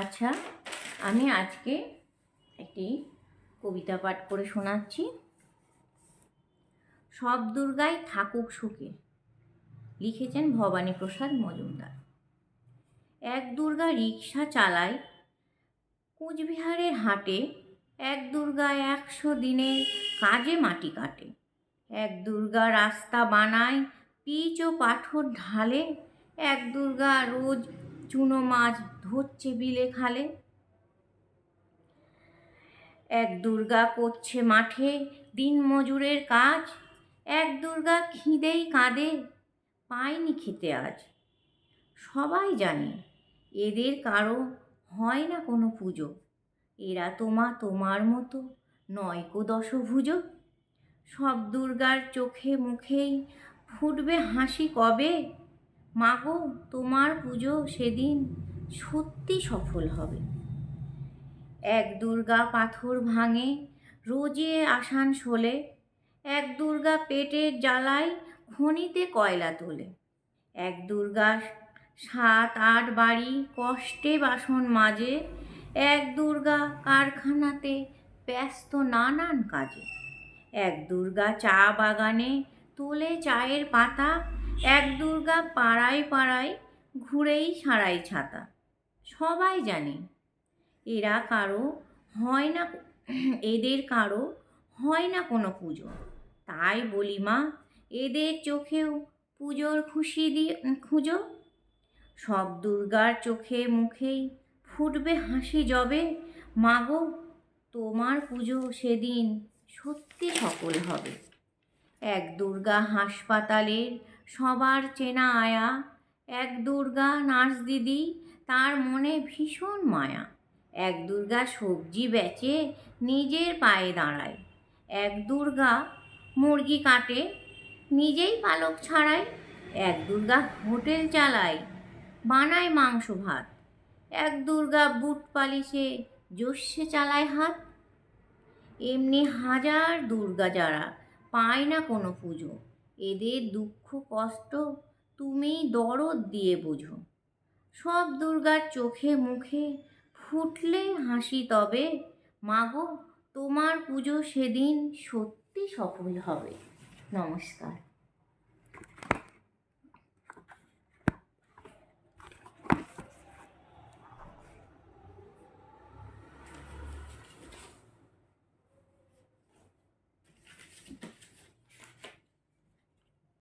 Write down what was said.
আচ্ছা, আমি আজকে একটি কবিতা পাঠ করে শোনাচ্ছি। সব দুর্গাই থাকুক সুখে, লিখেছেন ভবানীপ্রসাদ মজুমদার। এক দুর্গা রিক্সা চালায় কোচবিহারের হাটে, এক দুর্গা 100 দিনের কাজে মাটি কাটে, এক দুর্গা রাস্তা বানায় পিচ ও পাথর ঢালে, এক দুর্গা রোজ চুনো মাছ ধরছে বিলে খালে, এক দুর্গা করছে মাঠে দিনমজুরের কাজ, এক দুর্গা খিদেই কাঁদে পায়নি খেতে আজ। সবাই জানে এদের কারো হয় না কোনো পুজো, এরা তোমার মতো নয়কো দশভুজ। সব দুর্গার চোখে মুখেই ফুটবে হাসি কবে, মাগো তোমার পুজো সেদিন সত্যি সফল হবে। এক দুর্গা পাথর ভাঙে রোজে আসানসোলে, এক দুর্গা পেটের জ্বালায় খনিতে কয়লা তোলে, এক দুর্গা 7-8 বাড়ি কষ্টে বাসন মাজে, এক দুর্গা কারখানাতে ব্যস্ত নানান কাজে, এক দুর্গা চা বাগানে তোলে চায়ের পাতা, এক দুর্গা পাড়ায় পাড়ায় ঘুরেই সারাই ছাতা। সবাই জানে এদের কারো হয় না কোনো পুজো, তাই বলি মা এদের চোখেও পুজোর খুশি দিয়ে খুঁজো। সব দুর্গার চোখে মুখেই ফুটবে হাসি যবে, মাগো তোমার পুজো সেদিন সত্যি সফল হবে। এক দুর্গা হাসপাতালের সবার চেনা আয়া, এক দুর্গা নার্স দিদি তার মনে ভীষণ মায়া, এক দুর্গা সবজি বেচে নিজের পায়ে দাঁড়ায়, এক দুর্গা মুরগি কাটে নিজেই পালক ছাড়ায়, এক দুর্গা হোটেল চালায় বানায় মাংস ভাত, এক দুর্গা বুট পালিশে জোশ্যে চালায় হাত। এমনি হাজার দুর্গা যারা পায় না কোনো পুজো, এদের দুঃখ কষ্ট তুমি দরদ দিয়ে বোঝো। সব দুর্গার চোখে মুখে ফুটলে হাসি তবে, মাগো তোমার পুজো সেদিন সত্যি সফল হবে। নমস্কার।